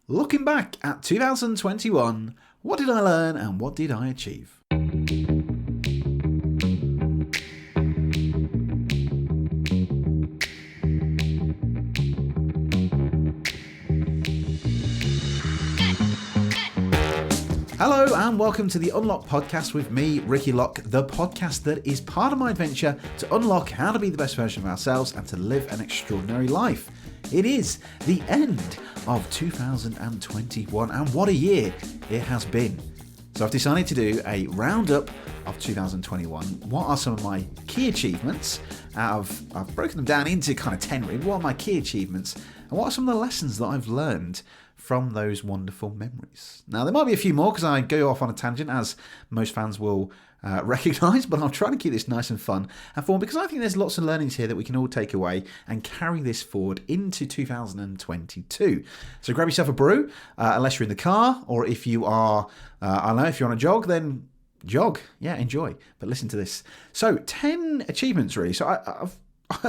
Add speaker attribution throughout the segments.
Speaker 1: Looking back at 2021, what did I learn and what did I achieve? Hello and welcome to the Unlock podcast with me, Ricky Lock, the podcast that is part of my adventure to unlock how to be the best version of ourselves and to live an extraordinary life. It is the end of 2021 and what a year it has been. So I've decided to do a roundup of 2021. What are some of my key achievements? I've broken them down into kind of 10 really. What are my key achievements and what are some of the lessons that I've learned from those wonderful memories? Now, there might be a few more because I go off on a tangent, as most fans will recognise, but I'll try to keep this nice and fun and fun because I think there's lots of learnings here that we can all take away and carry this forward into 2022. So grab yourself a brew, unless you're in the car, or if you are, I don't know, if you're on a jog, then jog. Yeah, enjoy. But listen to this. So 10 achievements, really. So I've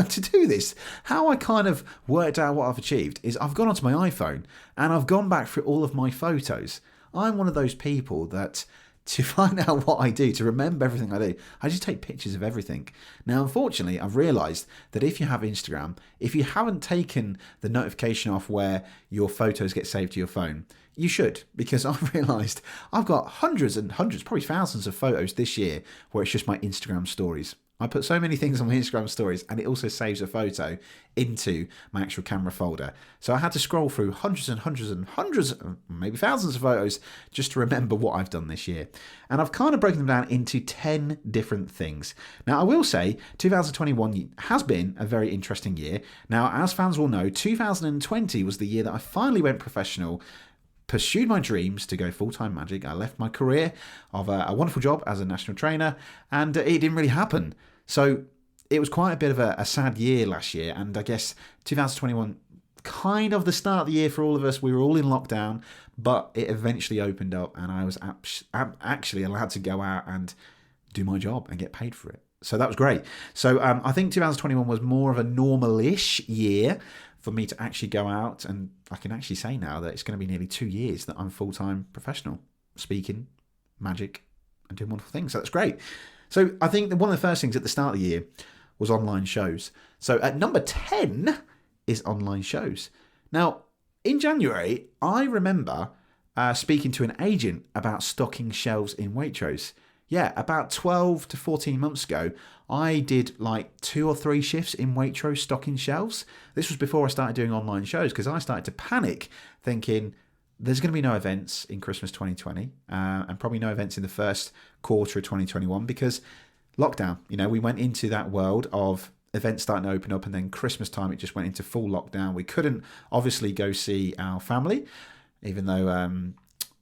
Speaker 1: to do this, how I kind of worked out what I've achieved is I've gone onto my iPhone and I've gone back through all of my photos. I'm one of those people that to find out what I do, to remember everything I do, I just take pictures of everything. Now, unfortunately, I've realised that if you have Instagram, if you haven't taken the notification off where your photos get saved to your phone, you should, because I've realised I've got hundreds and hundreds, probably thousands of photos this year where it's just my Instagram stories. I put so many things on my Instagram stories and it also saves a photo into my actual camera folder. So I had to scroll through hundreds and hundreds and hundreds, maybe thousands of photos just to remember what I've done this year. And I've kind of broken them down into 10 different things. Now, I will say 2021 has been a very interesting year. Now, as fans will know, 2020 was the year that I finally went professional, pursued my dreams to go full-time magic. I left my career of a wonderful job as a national trainer and it didn't really happen. So it was quite a bit of a sad year last year, and I guess 2021, kind of the start of the year for all of us. We were all in lockdown, but it eventually opened up and I was actually allowed to go out and do my job and get paid for it. So that was great. So I think 2021 was more of a normal-ish year for me to actually go out, and I can actually say now that it's going to be nearly 2 years that I'm full-time professional, speaking, magic, and doing wonderful things. So that's great. So I think that one of the first things at the start of the year was online shows. So at number 10 is online shows. Now, in January, I remember speaking to an agent about stocking shelves in Waitrose. Yeah, about 12 to 14 months ago, I did like 2 or 3 shifts in Waitrose stocking shelves. This was before I started doing online shows because I started to panic thinking there's going to be no events in Christmas 2020 and probably no events in the first quarter of 2021 because lockdown. You know, we went into that world of events starting to open up and then Christmas time it just went into full lockdown. We couldn't obviously go see our family, even though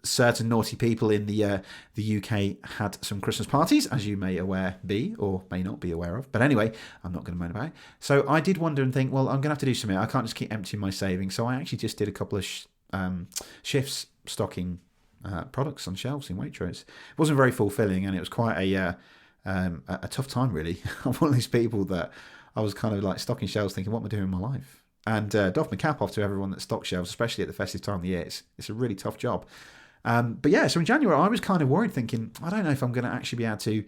Speaker 1: certain naughty people in the UK had some Christmas parties, as you may be or may not be aware of. But anyway, I'm not going to moan about it. So I did wonder and think, well, I'm going to have to do something. I can't just keep emptying my savings. So I actually just did a couple of shifts stocking products on shelves in Waitrose. It wasn't very fulfilling and it was quite a tough time, really. I'm one of these people that I was kind of like stocking shelves thinking, what am I doing in my life? And doff my cap off to everyone that stocks shelves, especially at the festive time of the year. It's a really tough job. But yeah, so in January, I was kind of worried thinking, I don't know if I'm going to actually be able to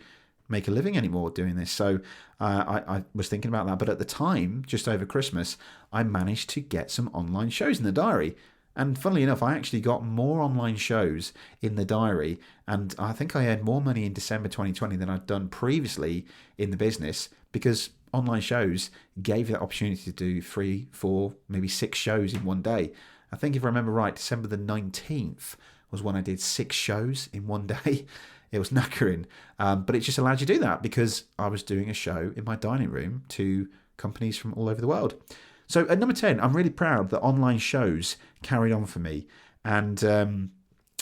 Speaker 1: make a living anymore doing this. So I was thinking about that. But at the time, just over Christmas, I managed to get some online shows in the diary. And funnily enough, I actually got more online shows in the diary. And I think I earned more money in December 2020 than I'd done previously in the business because online shows gave you that opportunity to do 3, 4, maybe 6 shows in one day. I think if I remember right, December the 19th was when I did 6 shows in one day. It was knackering. But it just allowed you to do that because I was doing a show in my dining room to companies from all over the world. So at number 10, I'm really proud that online shows carried on for me. And,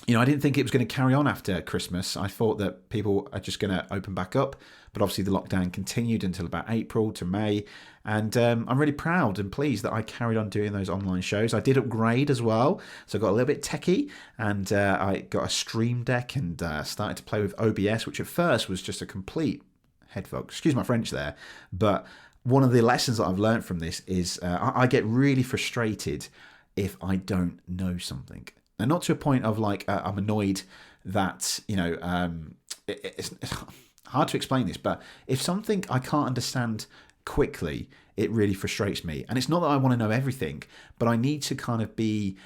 Speaker 1: I didn't think it was going to carry on after Christmas. I thought that people are just going to open back up. But obviously the lockdown continued until about April to May. And I'm really proud and pleased that I carried on doing those online shows. I did upgrade as well. So I got a little bit techie and I got a stream deck and started to play with OBS, which at first was just a complete head fuck. Excuse my French there. But one of the lessons that I've learned from this is I get really frustrated if I don't know something. And not to a point of like, I'm annoyed that, it's hard to explain this, but if something I can't understand quickly, it really frustrates me. And it's not that I want to know everything, but I need to kind of be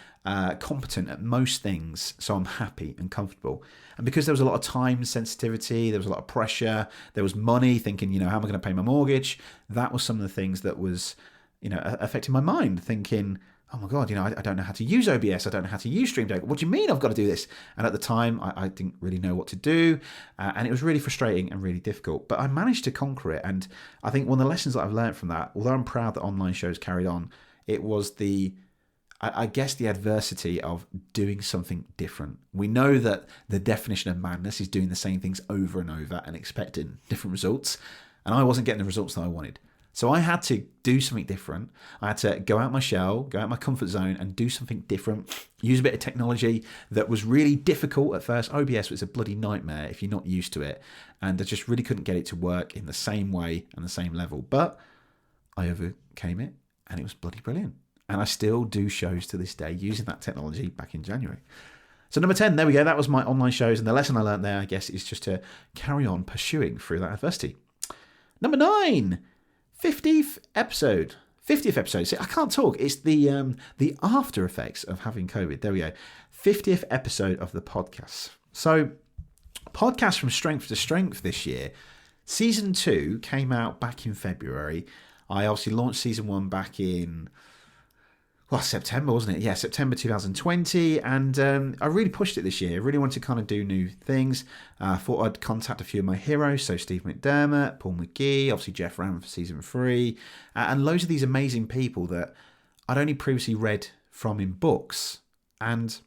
Speaker 1: competent at most things so I'm happy and comfortable. And because there was a lot of time sensitivity, there was a lot of pressure, there was money, thinking, how am I going to pay my mortgage? That was some of the things that was, affecting my mind, thinking, oh my God, I don't know how to use OBS. I don't know how to use Stream Deck. What do you mean I've got to do this? And at the time, I didn't really know what to do. And it was really frustrating and really difficult. But I managed to conquer it. And I think one of the lessons that I've learned from that, although I'm proud that online shows carried on, it was the adversity of doing something different. We know that the definition of madness is doing the same things over and over and expecting different results. And I wasn't getting the results that I wanted. So I had to do something different. I had to go out my shell, go out my comfort zone and do something different, use a bit of technology that was really difficult at first. OBS was a bloody nightmare if you're not used to it. And I just really couldn't get it to work in the same way and the same level. But I overcame it and it was bloody brilliant. And I still do shows to this day using that technology back in January. So number 10, there we go. That was my online shows. And the lesson I learned there, I guess, is just to carry on pursuing through that adversity. Number 9. 50th episode. See, I can't talk. It's the after effects of having COVID. There we go. 50th episode of the podcast. So, podcast from strength to strength this year. Season 2 came out back in February. I obviously launched season 1 back in September, wasn't it? Yeah, September 2020. And I really pushed it this year. I really wanted to kind of do new things. I thought I'd contact a few of my heroes. So Steve McDermott, Paul McGee, obviously Jeff Ram for season 3. And loads of these amazing people that I'd only previously read from in books. And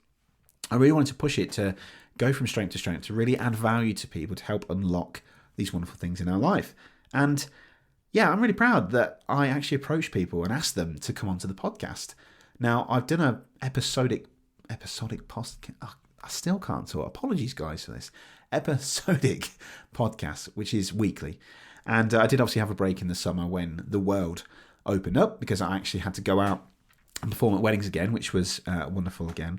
Speaker 1: I really wanted to push it to go from strength to strength, to really add value to people, to help unlock these wonderful things in our life. And yeah, I'm really proud that I actually approached people and asked them to come onto the podcast. Now, I've done a episodic podcast. I still can't talk. Apologies, guys, for this. Episodic podcast, which is weekly. And I did obviously have a break in the summer when the world opened up because I actually had to go out and perform at weddings again, which was wonderful again.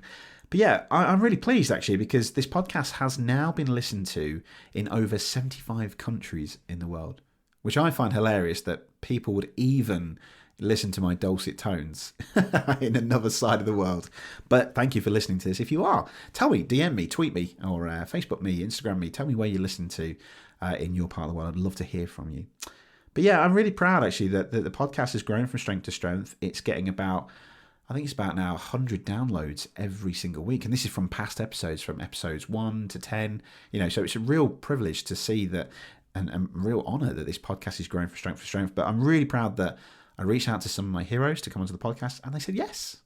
Speaker 1: But yeah, I'm really pleased actually because this podcast has now been listened to in over 75 countries in the world, which I find hilarious that people would even listen to my dulcet tones in another side of the world. But thank you for listening to this. If you are, tell me, DM me, tweet me, or Facebook me, Instagram me. Tell me where you listen to in your part of the world. I'd love to hear from you. But yeah, I'm really proud actually that the podcast has grown from strength to strength. It's getting about, I think it's about now 100 downloads every single week. And this is from past episodes, from episodes 1 to 10. So it's a real privilege to see that and real honour that this podcast is growing from strength to strength. But I'm really proud that I reached out to some of my heroes to come onto the podcast and they said yes.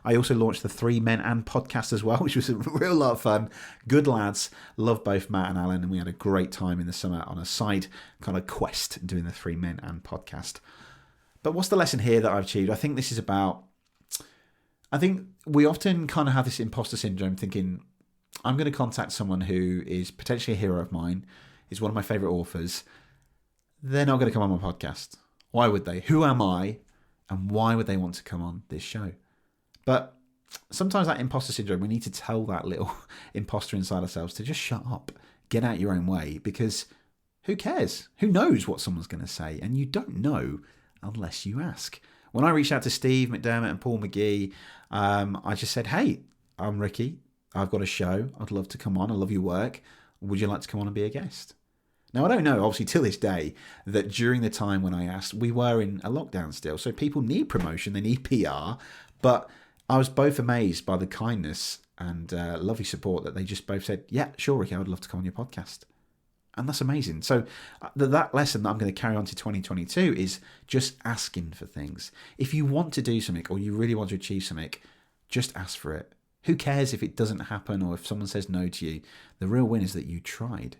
Speaker 1: I also launched the 3 Men and podcast as well, which was a real lot of fun. Good lads. Love both Matt and Alan. And we had a great time in the summer on a side kind of quest doing the 3 Men and podcast. But what's the lesson here that I've achieved? I think this is about, I think we often kind of have this imposter syndrome thinking, I'm going to contact someone who is potentially a hero of mine, is one of my favourite authors. They're not going to come on my podcast. Why would they? Who am I? And why would they want to come on this show? But sometimes that imposter syndrome, we need to tell that little imposter inside ourselves to just shut up, get out your own way, because who cares? Who knows what someone's going to say? And you don't know unless you ask. When I reached out to Steve McDermott and Paul McGee, I just said, hey, I'm Ricky. I've got a show. I'd love to come on. I love your work. Would you like to come on and be a guest? Now, I don't know, obviously, till this day, that during the time when I asked, we were in a lockdown still. So people need promotion, they need PR. But I was both amazed by the kindness and lovely support that they just both said, yeah, sure, Ricky, I would love to come on your podcast. And that's amazing. So that lesson that I'm going to carry on to 2022 is just asking for things. If you want to do something or you really want to achieve something, just ask for it. Who cares if it doesn't happen or if someone says no to you? The real win is that you tried.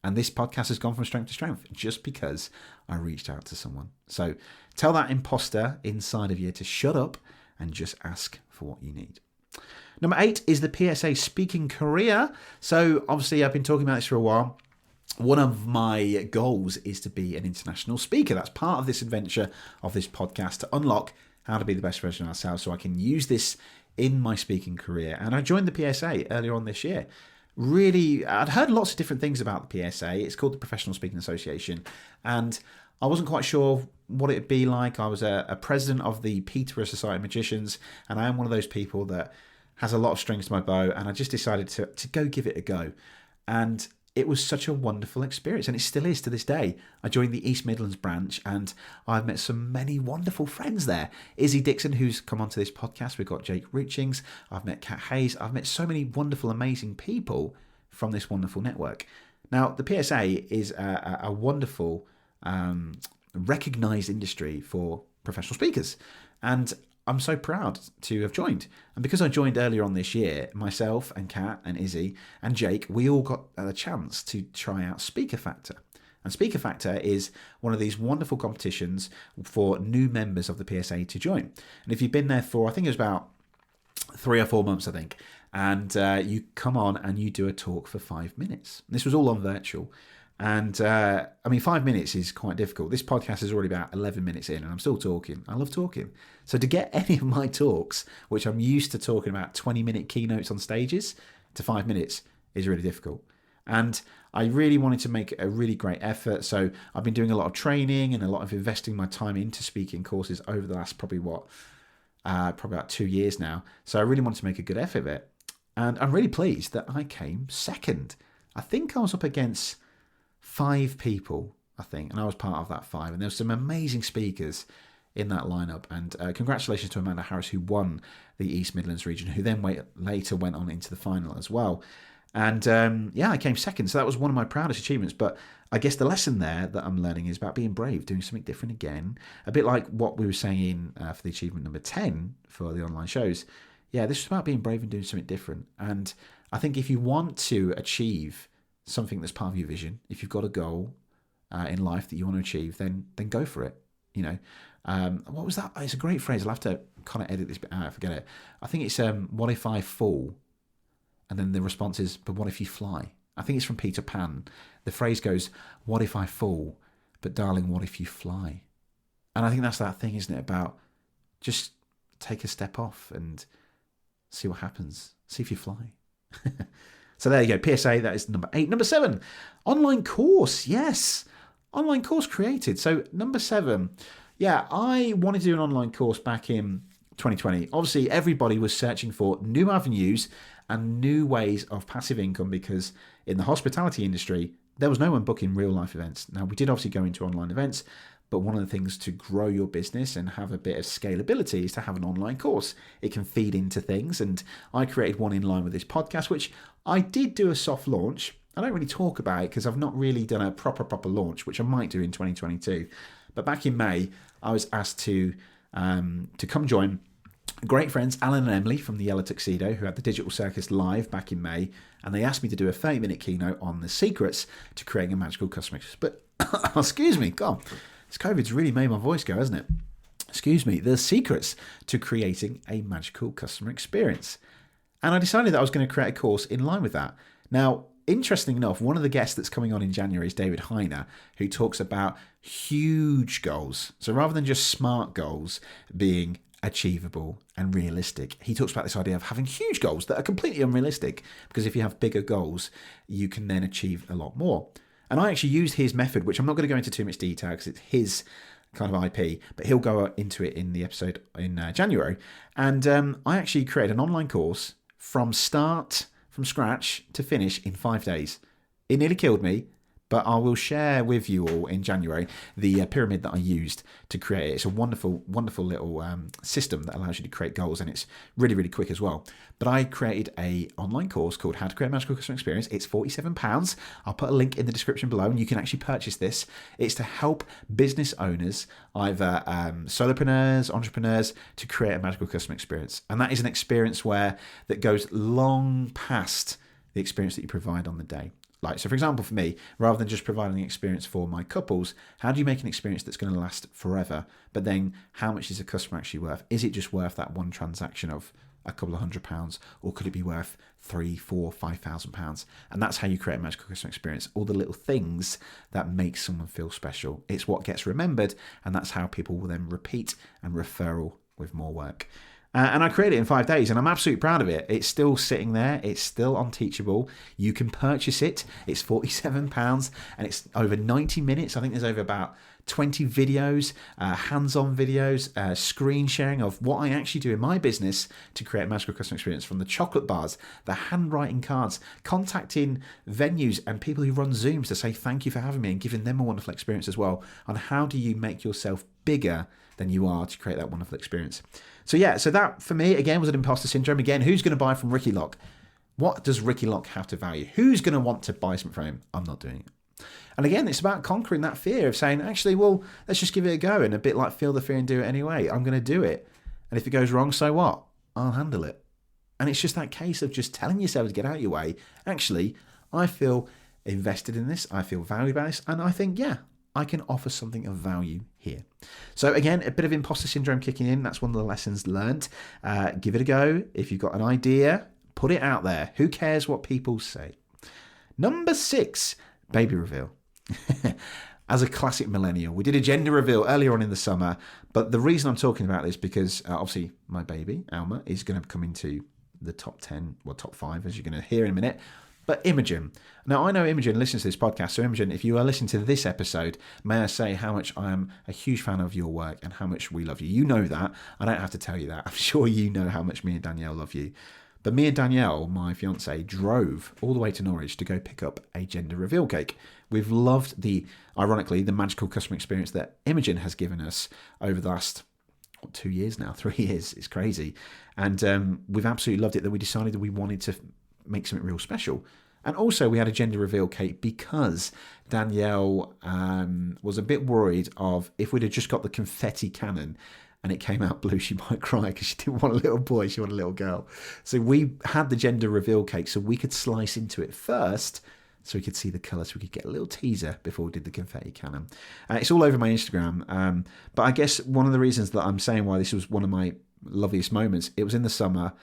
Speaker 1: And this podcast has gone from strength to strength just because I reached out to someone. So tell that imposter inside of you to shut up and just ask for what you need. Number 8 is the PSA speaking career. So obviously I've been talking about this for a while. One of my goals is to be an international speaker. That's part of this adventure of this podcast, to unlock how to be the best version of ourselves so I can use this in my speaking career. And I joined the PSA earlier on this year. Really, I'd heard lots of different things about the PSA. It's called the Professional Speaking Association. And I wasn't quite sure what it'd be like. I was a president of the Peterborough Society of Magicians, and I am one of those people that has a lot of strings to my bow, and I just decided to go give it a go. And it was such a wonderful experience, and it still is to this day. I joined the East Midlands branch, and I've met so many wonderful friends there. Izzy Dixon, who's come onto this podcast. We've got Jake Richings. I've met Kat Hayes. I've met so many wonderful, amazing people from this wonderful network. Now, the PSA is a wonderful, recognised industry for professional speakers, and I'm so proud to have joined. And because I joined earlier on this year, myself and Kat and Izzy and Jake, we all got a chance to try out Speaker Factor. And Speaker Factor is one of these wonderful competitions for new members of the PSA to join. And if you've been there for, I think it was about 3 or 4 months, I think, and you come on and you do a talk for 5 minutes. And this was all on virtual. And 5 minutes is quite difficult. This podcast is already about 11 minutes in and I'm still talking. I love talking. So to get any of my talks, which I'm used to talking about 20-minute keynotes on stages, to 5 minutes is really difficult. And I really wanted to make a really great effort. So I've been doing a lot of training and a lot of investing my time into speaking courses over the last probably about 2 years now. So I really wanted to make a good effort of it. And I'm really pleased that I came second. I think I was up against 5 people, I think, and I was part of that 5. And there were some amazing speakers in that lineup. And congratulations to Amanda Harris, who won the East Midlands region, who then later went on into the final as well. And I came second. So that was one of my proudest achievements. But I guess the lesson there that I'm learning is about being brave, doing something different again. A bit like what we were saying for the achievement number 10 for the online shows. Yeah, this is about being brave and doing something different. And I think if you want to achieve something that's part of your vision, if you've got a goal in life that you want to achieve, then go for it. You know, what was that? It's a great phrase. I'll have to kind of edit this bit out. I forget it. I think it's what if I fall? And then the response is, but what if you fly? I think it's from Peter Pan. The phrase goes, what if I fall? But darling, what if you fly? And I think that's that thing, isn't it? About just take a step off and see what happens. See if you fly. So there you go. PSA, that is number 8. Number 7, online course. Yes. Online course created. So number 7. Yeah, I wanted to do an online course back in 2020. Obviously, everybody was searching for new avenues and new ways of passive income because in the hospitality industry, there was no one booking real life events. Now, we did obviously go into online events, but one of the things to grow your business and have a bit of scalability is to have an online course. It can feed into things. And I created one in line with this podcast, which I did do a soft launch. I don't really talk about it because I've not really done a proper launch, which I might do in 2022. But back in May, I was asked to come join great friends Alan and Emily from the Yellow Tuxedo, who had the Digital Circus live back in May, and they asked me to do a 30-minute keynote on the secrets to creating a magical customer experience. But excuse me, God, this COVID's really made my voice go, hasn't it? Excuse me, the secrets to creating a magical customer experience. And I decided that I was going to create a course in line with that. Now, interesting enough, one of the guests that's coming on in January is David Heiner, who talks about huge goals. So rather than just smart goals being achievable and realistic, he talks about this idea of having huge goals that are completely unrealistic, because if you have bigger goals, you can then achieve a lot more. And I actually used his method, which I'm not going to go into too much detail because it's his kind of IP, but he'll go into it in the episode in January. And I actually created an online course from scratch to finish in 5 days. It nearly killed me, but I will share with you all in January the pyramid that I used to create it. It's a wonderful, wonderful little system that allows you to create goals, and it's really, really quick as well. But I created an online course called How to Create a Magical Customer Experience. It's £47. I'll put a link in the description below, and you can actually purchase this. It's to help business owners, either solopreneurs, entrepreneurs, to create a magical customer experience. And that is an experience that goes long past the experience that you provide on the day. So for example, for me, rather than just providing an experience for my couples, how do you make an experience that's going to last forever? But then how much is a customer actually worth? Is it just worth that one transaction of a couple of £100, or could it be worth £3,000, £4,000, £5,000? And that's how you create a magical customer experience. All the little things that make someone feel special. It's what gets remembered, and that's how people will then repeat and referral with more work. And I created it in 5 days, and I'm absolutely proud of it. It's still sitting there. It's still on Teachable. You can purchase it. It's £47, and it's over 90 minutes. I think there's over about 20 videos, hands-on videos, screen sharing of what I actually do in my business to create a magical customer experience, from the chocolate bars, the handwriting cards, contacting venues and people who run Zooms to say thank you for having me and giving them a wonderful experience as well, on how do you make yourself bigger than you are to create that wonderful experience. So that for me, again, was an imposter syndrome. Again, who's going to buy from Ricky Lock? What does Ricky Lock have to value? Who's going to want to buy something from him? I'm not doing it. And again, it's about conquering that fear of saying, actually, well, let's just give it a go. And a bit like feel the fear and do it anyway. I'm going to do it. And if it goes wrong, so what? I'll handle it. And it's just that case of just telling yourself to get out of your way. Actually, I feel invested in this. I feel valued by this. And I think, yeah, I can offer something of value here. So again, a bit of imposter syndrome kicking in. That's one of the lessons learned. Give it a go. If you've got an idea, put it out there. Who cares what people say? Number 6, baby reveal. As a classic millennial, we did a gender reveal earlier on in the summer. But the reason I'm talking about this is because obviously my baby, Alma, is going to come into the top 10, well, top 5, as you're going to hear in a minute. But Imogen. Now, I know Imogen listens to this podcast. So Imogen, if you are listening to this episode, may I say how much I am a huge fan of your work and how much we love you. You know that. I don't have to tell you that. I'm sure you know how much me and Danielle love you. But me and Danielle, my fiance, drove all the way to Norwich to go pick up a gender reveal cake. We've loved ironically, the magical customer experience that Imogen has given us over the last 2 years now, 3 years. It's crazy. And we've absolutely loved it that we decided that we wanted to make something real special. And also we had a gender reveal cake because Danielle was a bit worried of if we'd have just got the confetti cannon and it came out blue, she might cry because she didn't want a little boy, she wanted a little girl. So we had the gender reveal cake so we could slice into it first so we could see the colour, so we could get a little teaser before we did the confetti cannon. It's all over my Instagram. But I guess one of the reasons that I'm saying why this was one of my loveliest moments, it was in the summer.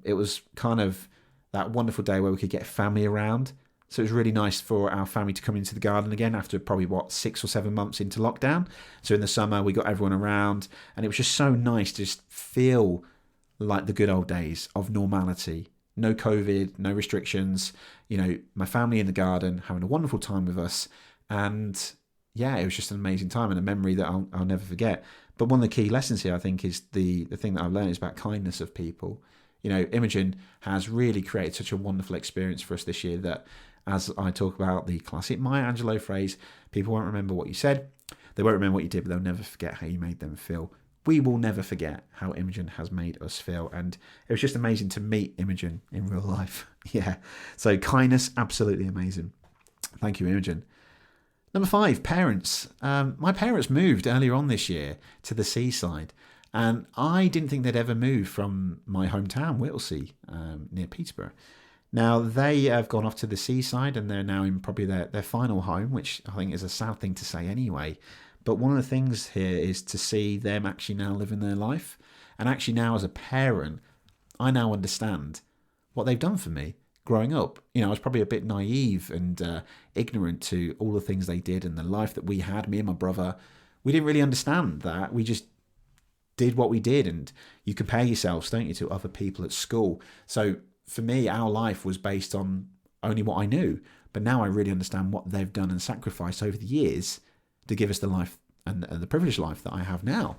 Speaker 1: It was kind of that wonderful day where we could get family around. So it was really nice for our family to come into the garden again after probably, 6 or 7 months into lockdown. So in the summer, we got everyone around and it was just so nice to just feel like the good old days of normality. No COVID, no restrictions, my family in the garden, having a wonderful time with us. And yeah, it was just an amazing time and a memory that I'll never forget. But one of the key lessons here, I think, is the thing that I've learned is about kindness of people. Imogen has really created such a wonderful experience for us this year that, as I talk about the classic Maya Angelou phrase, people won't remember what you said, they won't remember what you did, but they'll never forget how you made them feel. We will never forget how Imogen has made us feel, and it was just amazing to meet Imogen in real life. Yeah, so kindness, absolutely amazing. Thank you, Imogen. Number 5, parents. My parents moved earlier on this year to the seaside. And I didn't think they'd ever move from my hometown, Whittlesea, near Peterborough. Now, they have gone off to the seaside and they're now in probably their final home, which I think is a sad thing to say anyway. But one of the things here is to see them actually now living their life. And actually now as a parent, I now understand what they've done for me growing up. I was probably a bit naive and ignorant to all the things they did and the life that we had, me and my brother. We didn't really understand that. We just did what we did, and you compare yourselves, don't you, to other people at school. So for me, our life was based on only what I knew, but now I really understand what they've done and sacrificed over the years to give us the life and the privileged life that I have now.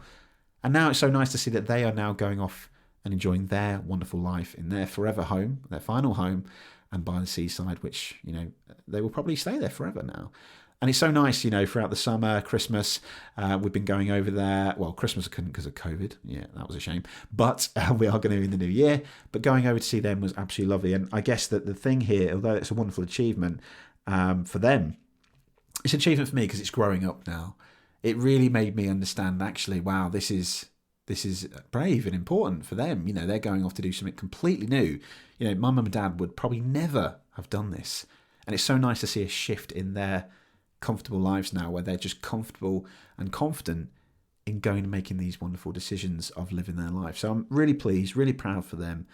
Speaker 1: And now it's so nice to see that they are now going off and enjoying their wonderful life in their forever home, their final home, and by the seaside, which they will probably stay there forever now. And it's so nice, throughout the summer, Christmas, we've been going over there. Well, Christmas I couldn't because of COVID. Yeah, that was a shame. But we are going to in the new year. But going over to see them was absolutely lovely. And I guess that the thing here, although it's a wonderful achievement for them, it's an achievement for me because it's growing up now. It really made me understand, actually, wow, this is brave and important for them. They're going off to do something completely new. My mum and dad would probably never have done this. And it's so nice to see a shift in their comfortable lives now where they're just comfortable and confident in going and making these wonderful decisions of living their life. So I'm really pleased, really proud for them.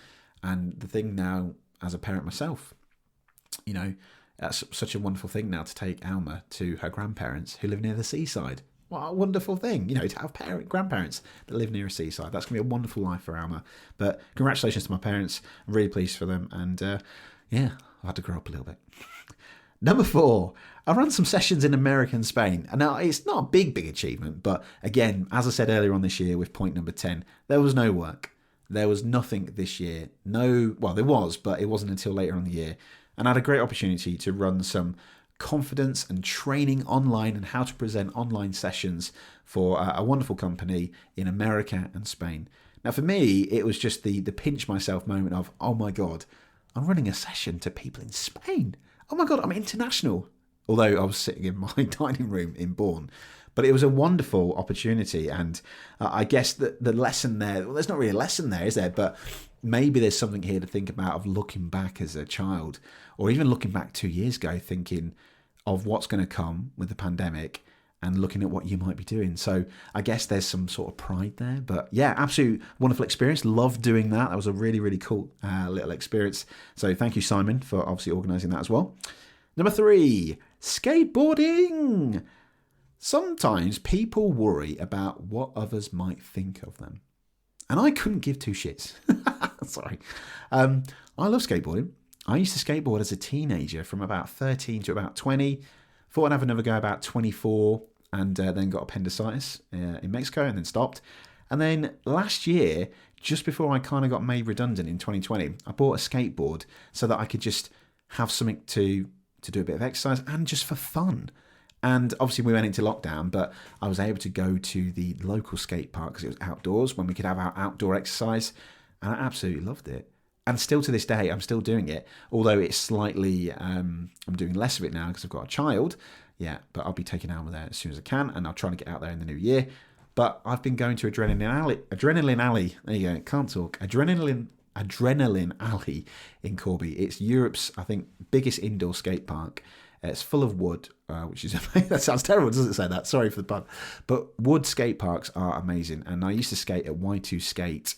Speaker 1: And the thing now, as a parent myself, that's such a wonderful thing now to take Alma to her grandparents who live near the seaside. What a wonderful thing, to have grandparents that live near a seaside. That's going to be a wonderful life for Alma. But congratulations to my parents. I'm really pleased for them. And yeah, I've had to grow up a little bit. Number 4, I ran some sessions in America and Spain. And now, it's not a big achievement, but again, as I said earlier on this year with point number 10, there was no work. There was nothing this year. Well, there was, but it wasn't until later on in the year. And I had a great opportunity to run some confidence and training online and how to present online sessions for a wonderful company in America and Spain. Now, for me, it was just the pinch myself moment of, oh my God, I'm running a session to people in Spain. Oh my God, I'm international. Although I was sitting in my dining room in Bourne. But it was a wonderful opportunity. And I guess that the lesson there, well, there's not really a lesson there, is there? But maybe there's something here to think about of looking back as a child, or even looking back 2 years ago, thinking of what's going to come with the pandemic and looking at what you might be doing. So I guess there's some sort of pride there. But yeah, absolute wonderful experience. Loved doing that. That was a really, really cool little experience. So thank you, Simon, for obviously organising that as well. Number 3, skateboarding. Sometimes people worry about what others might think of them. And I couldn't give two shits. Sorry. I love skateboarding. I used to skateboard as a teenager from about 13 to about 20. Thought I'd have another go about 24 and then got appendicitis in Mexico and then stopped. And then last year, just before I kind of got made redundant in 2020, I bought a skateboard so that I could just have something to do a bit of exercise and just for fun. And obviously we went into lockdown, but I was able to go to the local skate park because it was outdoors when we could have our outdoor exercise. And I absolutely loved it. And still to this day, I'm still doing it. Although it's slightly, I'm doing less of it now because I've got a child. Yeah, but I'll be taking Alma there as soon as I can. And I'll try to get out there in the new year. But I've been going to Adrenaline Alley. There you go, can't talk. Adrenaline Alley in Corby. It's Europe's, I think, biggest indoor skate park. It's full of wood, which is, that sounds terrible, doesn't it say that? Sorry for the pun. But wood skate parks are amazing. And I used to skate at Y2 Skate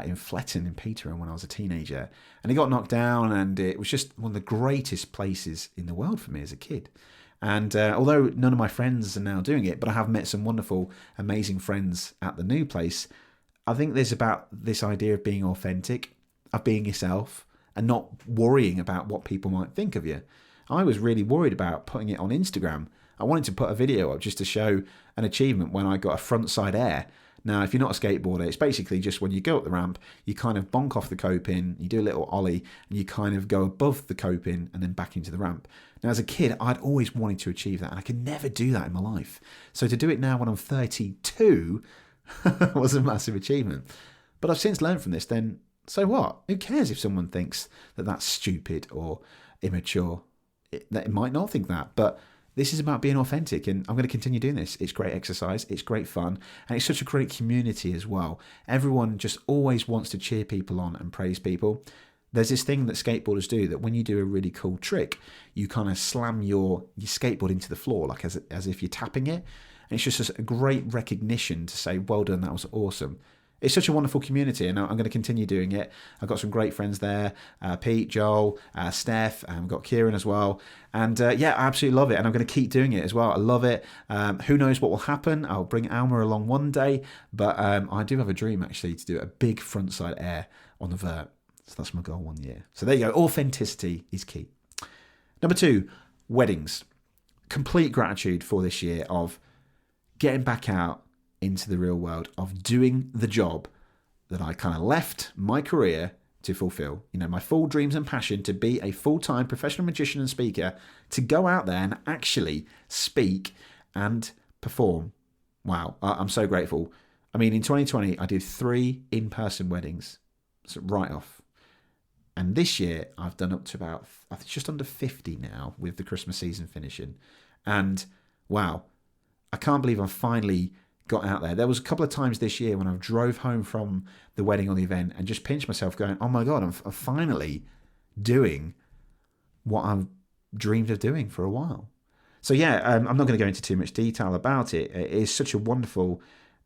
Speaker 1: in Fletton in Peterborough when I was a teenager. And it got knocked down, and it was just one of the greatest places in the world for me as a kid. And although none of my friends are now doing it, but I have met some wonderful, amazing friends at the new place, I think there's about this idea of being authentic, of being yourself, and not worrying about what people might think of you. I was really worried about putting it on Instagram. I wanted to put a video up just to show an achievement when I got a frontside air. Now, if you're not a skateboarder, it's basically just when you go up the ramp, you kind of bonk off the coping, you do a little ollie, and you kind of go above the coping and then back into the ramp. Now, as a kid, I'd always wanted to achieve that, and I could never do that in my life. So to do it now when I'm 32 was a massive achievement. But I've since learned from this, then so what? Who cares if someone thinks that that's stupid or immature? It might not think that, but this is about being authentic, and I'm going to continue doing this. It's great exercise, it's great fun, and it's such a great community as well. Everyone just always wants to cheer people on and praise people. There's this thing that skateboarders do that when you do a really cool trick, you kind of slam your skateboard into the floor like as if you're tapping it. And it's just a great recognition to say, well done, that was awesome. It's such a wonderful community, and I'm going to continue doing it. I've got some great friends there, Pete, Joel, Steph, and we've got Kieran as well. And yeah, I absolutely love it, and I'm going to keep doing it as well. I love it. Who knows what will happen? I'll bring Alma along one day, but I do have a dream, actually, to do a big frontside air on the vert. So that's my goal 1 year. So there you go. Authenticity is key. Number 2, weddings. Complete gratitude for this year of getting back out into the real world, of doing the job that I kind of left my career to fulfill. You know, my full dreams and passion to be a full-time professional magician and speaker, to go out there and actually speak and perform. Wow, I'm so grateful. I mean, in 2020, I did 3 in-person weddings, so right off. And this year, I've done up to about, I think, just under 50 now with the Christmas season finishing. And wow, I can't believe I've finally got out there. There was a couple of times this year when I drove home from the wedding or the event and just pinched myself going, oh my God, I'm finally doing what I've dreamed of doing for a while. So yeah, I'm not going to go into too much detail about it. It is such a wonderful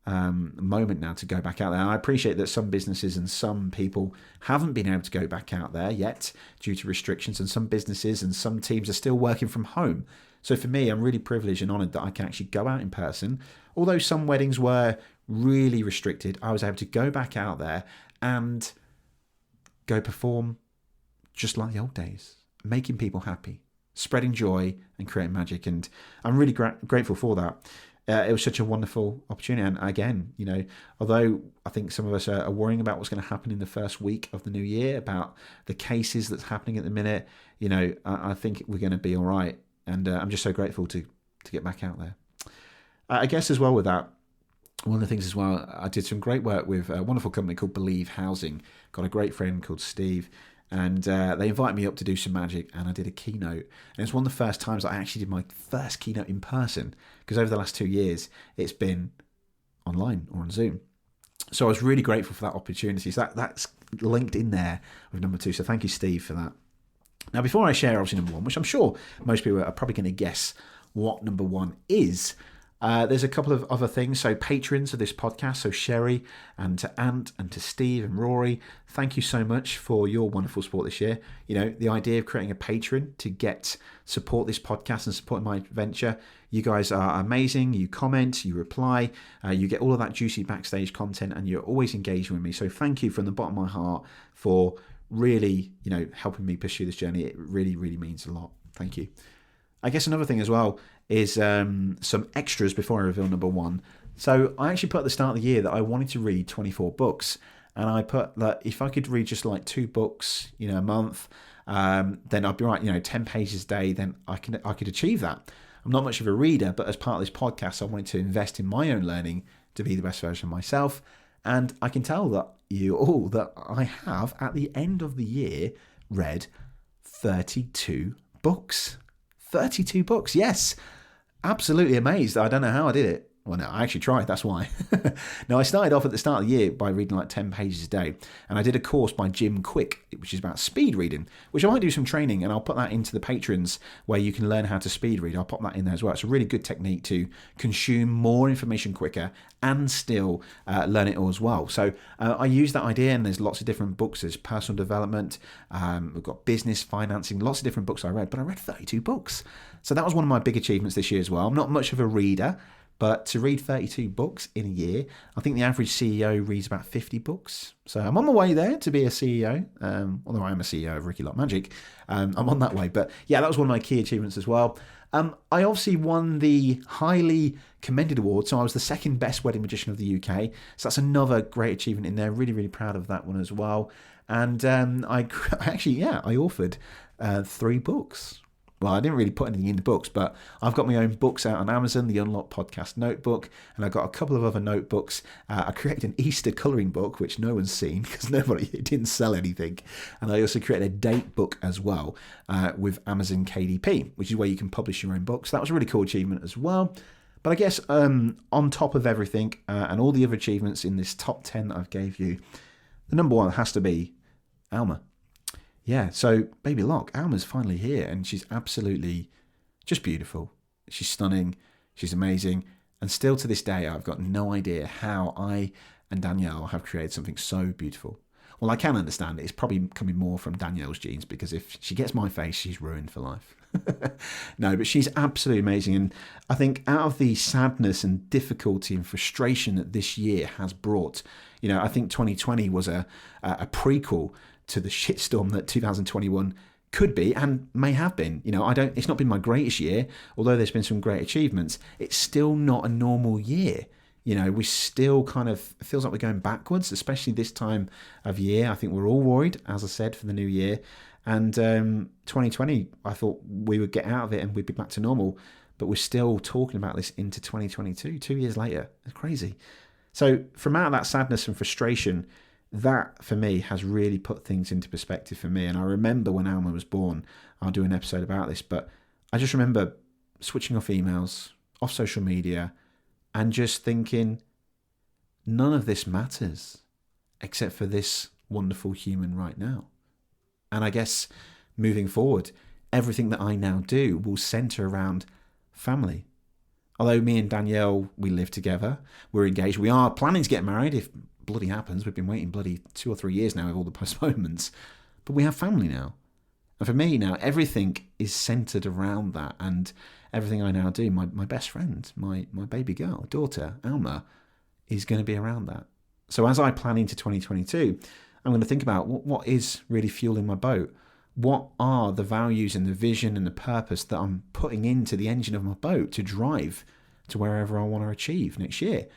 Speaker 1: moment now to go back out there. And I appreciate that some businesses and some people haven't been able to go back out there yet due to restrictions, and some businesses and some teams are still working from home. So for me, I'm really privileged and honoured that I can actually go out in person. Although some weddings were really restricted, I was able to go back out there and go perform just like the old days, making people happy, spreading joy and creating magic. And I'm really grateful for that. It was such a wonderful opportunity. And again, although I think some of us are worrying about what's going to happen in the first week of the new year, about the cases that's happening at the minute, I think we're going to be all right. And I'm just so grateful to get back out there. I guess as well with that, one of the things as well, I did some great work with a wonderful company called Believe Housing. Got a great friend called Steve. And they invited me up to do some magic, and I did a keynote. And it's one of the first times I actually did my first keynote in person, because over the last 2 years, it's been online or on Zoom. So I was really grateful for that opportunity. So that's linked in there with number 2. So thank you, Steve, for that. Now, before I share obviously number 1, which I'm sure most people are probably going to guess what number 1 is, there's a couple of other things. So patrons of this podcast, so Sherry and to Ant and to Steve and Rory, thank you so much for your wonderful support this year. The idea of creating a patron to support this podcast and support my venture. You guys are amazing. You comment, you reply, you get all of that juicy backstage content, and you're always engaging with me. So thank you from the bottom of my heart for really, helping me pursue this journey. It really, really means a lot. Thank you. I guess another thing as well is some extras before I reveal number 1. So I actually put at the start of the year that I wanted to read 24 books. And I put that if I could read just like 2 books, a month, then I'd be right, 10 pages a day, then I could achieve that. I'm not much of a reader, but as part of this podcast, I wanted to invest in my own learning to be the best version of myself. And I can tell that you all that I have, at the end of the year, read 32 books. 32 books, yes. Absolutely amazed. I don't know how I did it. Well, no, I actually tried, that's why. Now, I started off at the start of the year by reading like 10 pages a day, and I did a course by Jim Quick, which is about speed reading, which I might do some training, and I'll put that into the patrons where you can learn how to speed read. I'll pop that in there as well. It's a really good technique to consume more information quicker and still learn it all as well. So I use that idea, and there's lots of different books. There's personal development, we've got business, financing, lots of different books I read, but I read 32 books. So that was one of my big achievements this year as well. I'm not much of a reader, but to read 32 books in a year, I think the average CEO reads about 50 books. So I'm on my way there to be a CEO, although I am a CEO of Ricky Lock Magic. I'm on that way. But yeah, that was one of my key achievements as well. I obviously won the highly commended award, so I was the second best wedding magician of the UK. So that's another great achievement in there. Really, really proud of that one as well. And I authored 3 books. Well, I didn't really put anything in the books, but I've got my own books out on Amazon, the Unlock Podcast Notebook, and I've got a couple of other notebooks. I created an Easter colouring book, which no one's seen because it didn't sell anything. And I also created a date book as well with Amazon KDP, which is where you can publish your own books. So that was a really cool achievement as well. But I guess on top of everything and all the other achievements in this top 10 that I've gave you, the number 1 has to be Alma. Yeah, so Baby Lock, Alma's finally here, and she's absolutely just beautiful. She's stunning, she's amazing, and still to this day, I've got no idea how I and Danielle have created something so beautiful. Well, I can understand it. It's probably coming more from Danielle's genes, because if she gets my face, she's ruined for life. No, but she's absolutely amazing, and I think out of the sadness and difficulty and frustration that this year has brought, I think 2020 was a prequel to the shitstorm that 2021 could be and may have been. It's not been my greatest year, although there's been some great achievements. It's still not a normal year. We still kind of, it feels like we're going backwards, especially this time of year. I think we're all worried, as I said, for the new year. And 2020, I thought we would get out of it and we'd be back to normal, but we're still talking about this into 2022, 2 years later. It's crazy. So from out of that sadness and frustration, that for me has really put things into perspective for me. And I remember when Alma was born, I'll do an episode about this, but I just remember switching off emails, off social media, and just thinking, none of this matters except for this wonderful human right now. And I guess moving forward, everything that I now do will center around family. Although me and Danielle, we live together, we're engaged, we are planning to get married if bloody happens. We've been waiting bloody 2 or 3 years now with all the postponements. But we have family now. And for me now, everything is centred around that. And everything I now do, my best friend, my baby girl, daughter, Alma, is going to be around that. So as I plan into 2022, I'm going to think about what is really fueling my boat. What are the values and the vision and the purpose that I'm putting into the engine of my boat to drive to wherever I want to achieve next year?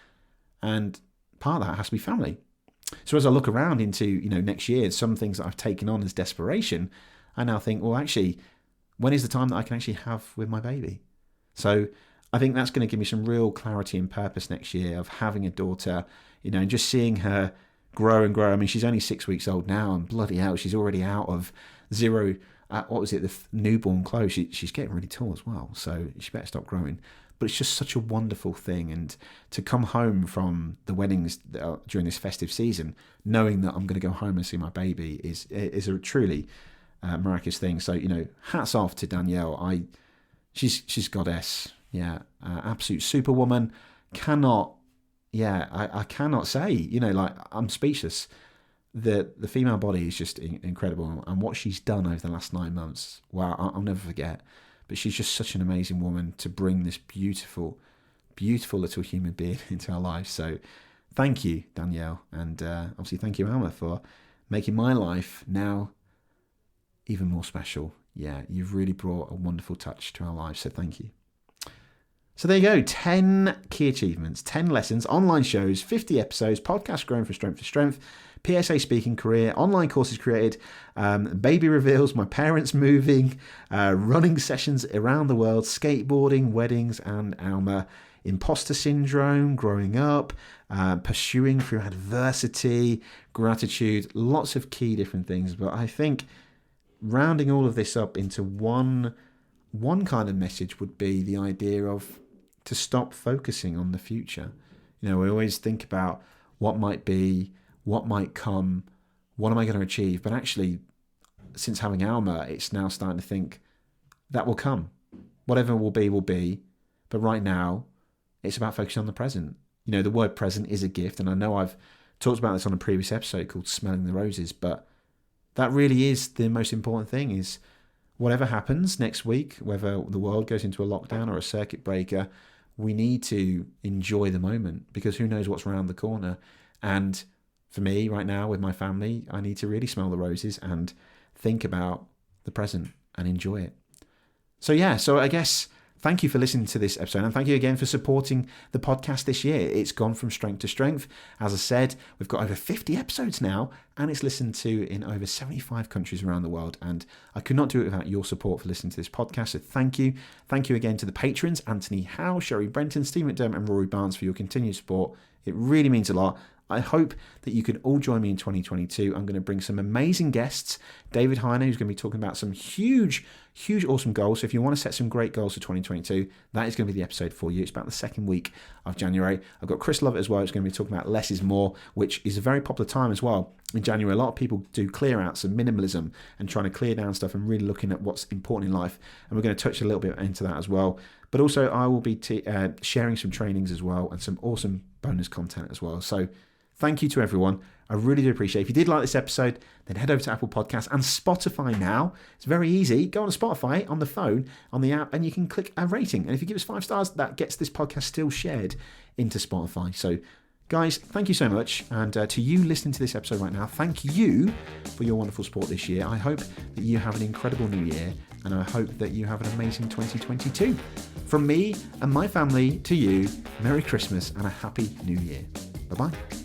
Speaker 1: And part of that has to be family. So as I look around into next year, some things that I've taken on as desperation, I now think, well, actually, when is the time that I can actually have with my baby? So I think that's going to give me some real clarity and purpose next year of having a daughter, and just seeing her grow and grow. I mean, she's only 6 weeks old now, and bloody hell, she's already out of zero, the newborn clothes. She's getting really tall as well, so she better stop growing. But it's just such a wonderful thing. And to come home from the weddings during this festive season, knowing that I'm going to go home and see my baby is a truly miraculous thing. So, hats off to Danielle. She's goddess. Yeah, absolute superwoman. I cannot say, I'm speechless. The female body is just incredible. And what she's done over the last 9 months, wow, I'll never forget. But she's just such an amazing woman to bring this beautiful, beautiful little human being into our lives. So thank you, Danielle. And obviously thank you, Alma, for making my life now even more special. Yeah, you've really brought a wonderful touch to our lives. So thank you. So there you go, 10 key achievements, 10 lessons, online shows, 50 episodes, podcast growing from strength to strength, PSA speaking career, online courses created, baby reveals, my parents moving, running sessions around the world, skateboarding, weddings, and Alma, imposter syndrome, growing up, pursuing through adversity, gratitude, lots of key different things. But I think rounding all of this up into one kind of message would be the idea of to stop focusing on the future. We always think about what might be, what might come, what am I going to achieve? But actually, since having Alma, it's now starting to think that will come. Whatever will be. But right now, it's about focusing on the present. The word present is a gift. And I know I've talked about this on a previous episode called Smelling the Roses. But that really is the most important thing, is whatever happens next week, whether the world goes into a lockdown or a circuit breaker, we need to enjoy the moment, because who knows what's around the corner. And for me right now with my family, I need to really smell the roses and think about the present and enjoy it. So I guess thank you for listening to this episode, and thank you again for supporting the podcast this year. It's gone from strength to strength. As I said, we've got over 50 episodes now, and it's listened to in over 75 countries around the world. And I could not do it without your support for listening to this podcast. So thank you. Thank you again to the patrons, Anthony Howe, Sherry Brenton, Steve McDermott, and Rory Barnes, for your continued support. It really means a lot. I hope that you can all join me in 2022. I'm going to bring some amazing guests. David Heiner, who's going to be talking about some huge, awesome goals. So if you want to set some great goals for 2022, that is going to be the episode for you. It's about the second week of January. I've got Chris Lovett as well, who's going to be talking about less is more, which is a very popular time as well. In January, a lot of people do clear outs and minimalism and trying to clear down stuff and really looking at what's important in life. And we're going to touch a little bit into that as well. But also I will be sharing some trainings as well and some awesome bonus content as well. So thank you to everyone. I really do appreciate it. If you did like this episode, then head over to Apple Podcasts and Spotify now. It's very easy. Go on to Spotify on the phone, on the app, and you can click a rating. And if you give us 5 stars, that gets this podcast still shared into Spotify. So, guys, thank you so much. And to you listening to this episode right now, thank you for your wonderful support this year. I hope that you have an incredible new year, and I hope that you have an amazing 2022. From me and my family to you, Merry Christmas and a Happy New Year. Bye-bye.